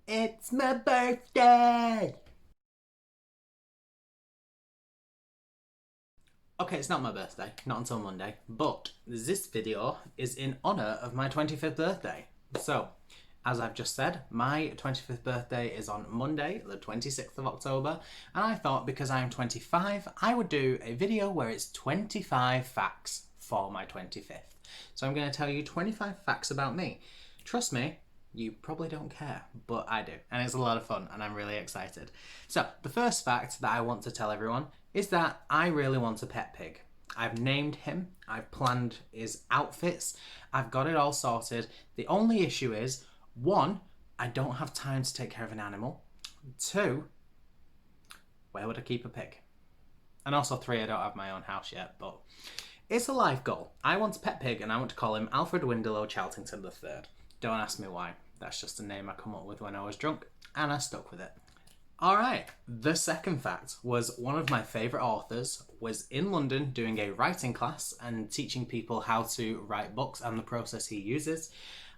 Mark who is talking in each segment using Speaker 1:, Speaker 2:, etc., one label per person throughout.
Speaker 1: It's my birthday! Okay, it's not my birthday, not until Monday, but this video is in honour of my 25th birthday. So, as I've just said, my 25th birthday is on Monday, the 26th of October, and I thought because I am 25, I would do a video where it's 25 facts for my 25th. So I'm going to tell you 25 facts about me. Trust me, you probably don't care, but I do, and it's a lot of fun, and I'm really excited. So, the first fact that I want to tell everyone is that I really want a pet pig. I've named him, I've planned his outfits, I've got it all sorted. The only issue is, one, I don't have time to take care of an animal. Two, where would I keep a pig? And also three, I don't have my own house yet, but it's a life goal. I want a pet pig and I want to call him Alfred Windelow Chaltington III. Don't ask me why. That's just a name I come up with when I was drunk, and I stuck with it. Alright, the second fact was one of my favourite authors was in London doing a writing class and teaching people how to write books and the process he uses.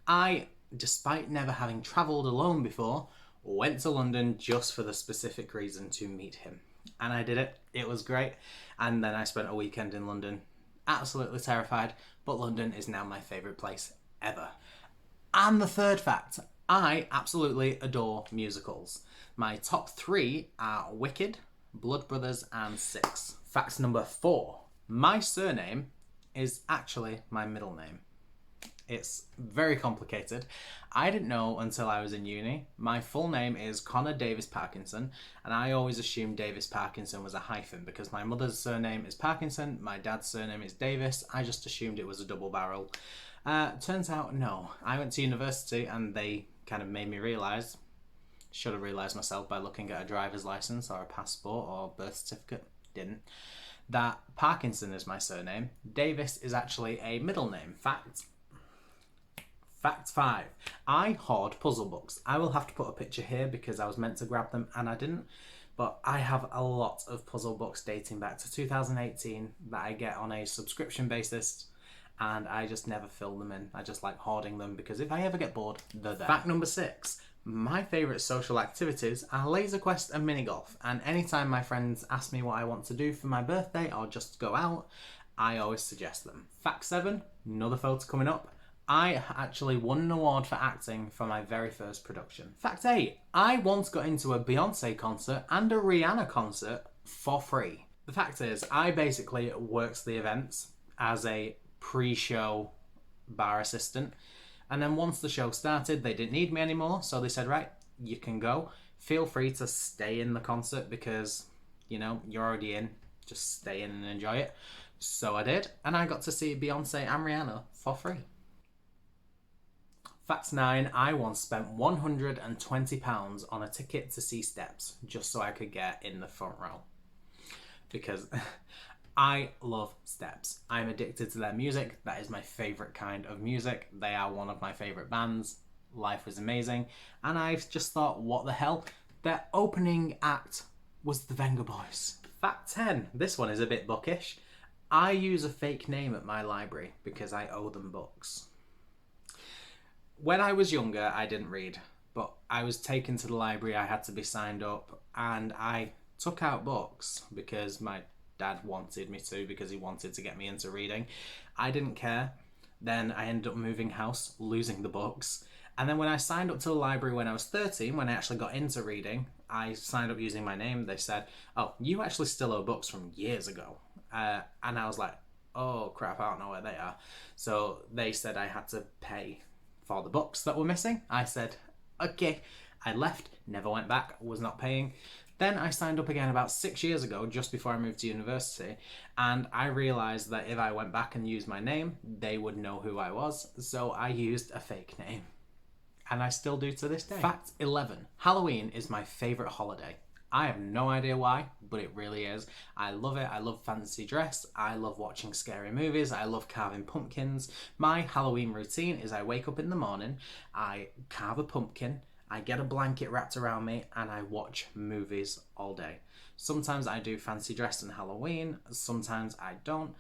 Speaker 1: I, despite never having travelled alone before, went to London just for the specific reason to meet him. And I did it. It was great. And then I spent a weekend in London, absolutely terrified, but London is now my favourite place ever. And the third fact, I absolutely adore musicals. My top three are Wicked, Blood Brothers, and Six. Fact number 4, my surname is actually my middle name. It's very complicated. I didn't know until I was in uni. My full name is Connor Davis Parkinson, and I always assumed Davis Parkinson was a hyphen because my mother's surname is Parkinson, my dad's surname is Davis. I just assumed it was a double barrel. Turns out, no. I went to university and they kind of made me realise, should have realised myself by looking at a driver's licence or a passport or birth certificate, didn't, that Parkinson is my surname. Davis is actually a middle name. Fact 5. I hoard puzzle books. I will have to put a picture here because I was meant to grab them and I didn't. But I have a lot of puzzle books dating back to 2018 that I get on a subscription basis, and I just never fill them in. I just like hoarding them because if I ever get bored, they're there. Fact number 6. My favourite social activities are laser quest and mini golf, and anytime my friends ask me what I want to do for my birthday or just go out, I always suggest them. Fact 7, another photo coming up. I actually won an award for acting for my very first production. Fact 8, I once got into a Beyonce concert and a Rihanna concert for free. The fact is, I basically worked the events as a pre-show bar assistant, and then once the show started they didn't need me anymore, so they said, right, you can go, feel free to stay in the concert because you're already in, just stay in and enjoy it. So I did, and I got to see Beyonce and Rihanna for free. Fact 9, I once spent £120 on a ticket to see Steps just so I could get in the front row because I love Steps. I'm addicted to their music. That is my favourite kind of music. They are one of my favourite bands. Life was amazing. And I've just thought, what the hell? Their opening act was the Venga Boys. Fact 10. This one is a bit bookish. I use a fake name at my library because I owe them books. When I was younger, I didn't read, but I was taken to the library, I had to be signed up, and I took out books because my dad wanted me to, because he wanted to get me into reading. I didn't care. Then I ended up moving house, losing the books. And then when I signed up to the library when I was 13, when I actually got into reading, I signed up using my name. They said, oh, you actually still owe books from years ago. And I was like, oh crap, I don't know where they are. So they said I had to pay for the books that were missing. I said, okay. I left, never went back, was not paying. Then I signed up again about 6 years ago, just before I moved to university, and I realised that if I went back and used my name, they would know who I was, so I used a fake name. And I still do to this day. Fact 11. Halloween is my favourite holiday. I have no idea why, but it really is. I love it. I love fancy dress. I love watching scary movies. I love carving pumpkins. My Halloween routine is I wake up in the morning, I carve a pumpkin, I get a blanket wrapped around me, and I watch movies all day. Sometimes I do fancy dress and Halloween, sometimes I don't.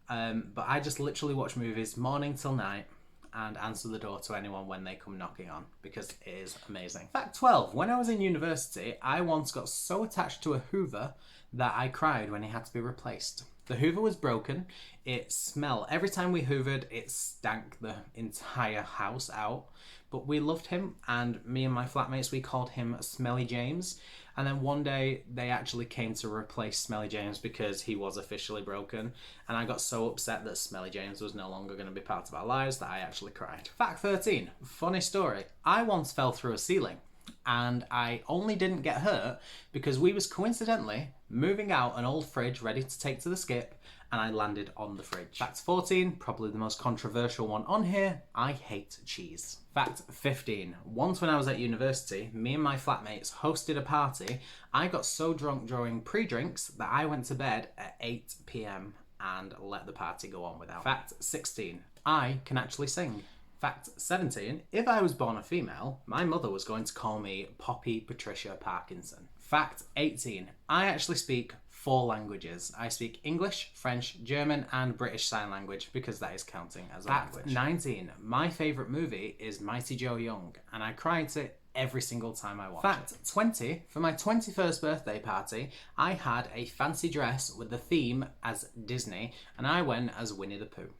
Speaker 1: But I just literally watch movies morning till night. and answer the door to anyone when they come knocking on, because it is amazing. Fact 12. When I was in university, I once got so attached to a Hoover that I cried when it had to be replaced. The Hoover was broken. It smelled. Every time we hoovered, it stank the entire house out. But we loved him, and me and my flatmates, we called him Smelly James. And then one day they actually came to replace Smelly James because he was officially broken. And I got so upset that Smelly James was no longer going to be part of our lives that I actually cried. Fact 13. Funny story. I once fell through a ceiling. And I only didn't get hurt because we was coincidentally moving out an old fridge ready to take to the skip, and I landed on the fridge. Fact 14, probably the most controversial one on here, I hate cheese. Fact 15, once when I was at university, me and my flatmates hosted a party. I got so drunk during pre-drinks that I went to bed at 8 p.m. and let the party go on without. Fact 16, I can actually sing. Fact 17, if I was born a female, my mother was going to call me Poppy Patricia Parkinson. Fact 18, I actually speak 4 languages. I speak English, French, German, and British Sign Language, because that is counting as a language. Fact 19, my favourite movie is Mighty Joe Young, and I cry to it every single time I watch it. Fact 20, for my 21st birthday party, I had a fancy dress with the theme as Disney, and I went as Winnie the Pooh.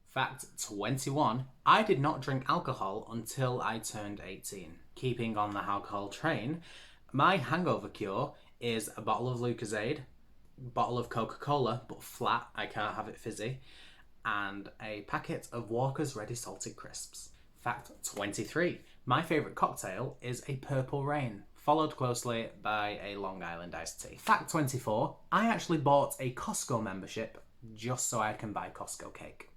Speaker 1: Fact 21, I did not drink alcohol until I turned 18. Keeping on the alcohol train, my hangover cure is a bottle of Lucozade, bottle of Coca-Cola, but flat, I can't have it fizzy, and a packet of Walker's Ready Salted Crisps. Fact 23, my favourite cocktail is a Purple Rain, followed closely by a Long Island iced tea. Fact 24, I actually bought a Costco membership just so I can buy Costco cake.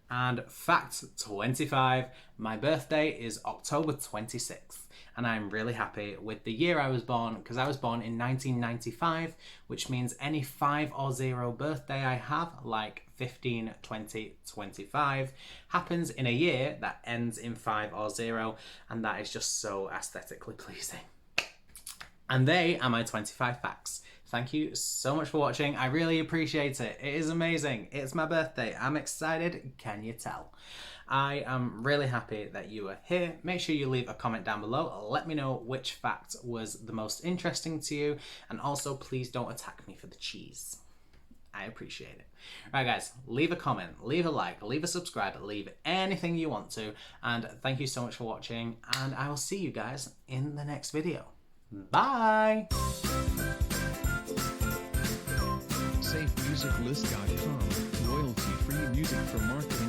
Speaker 1: And fact 25, my birthday is October 26th, and I'm really happy with the year I was born, because I was born in 1995, which means any 5 or 0 birthday I have, like 15, 20, 25, happens in a year that ends in 5 or 0, and that is just so aesthetically pleasing. And they are my 25 facts. Thank you so much for watching. I really appreciate it. It is amazing. It's my birthday. I'm excited. Can you tell? I am really happy that you are here. Make sure you leave a comment down below. Let me know which fact was the most interesting to you. And also, please don't attack me for the cheese. I appreciate it. All right, guys, leave a comment, leave a like, leave a subscribe, leave anything you want to. And thank you so much for watching. And I will see you guys in the next video. Bye.
Speaker 2: SafeMusicList.com, royalty-free music for marketing.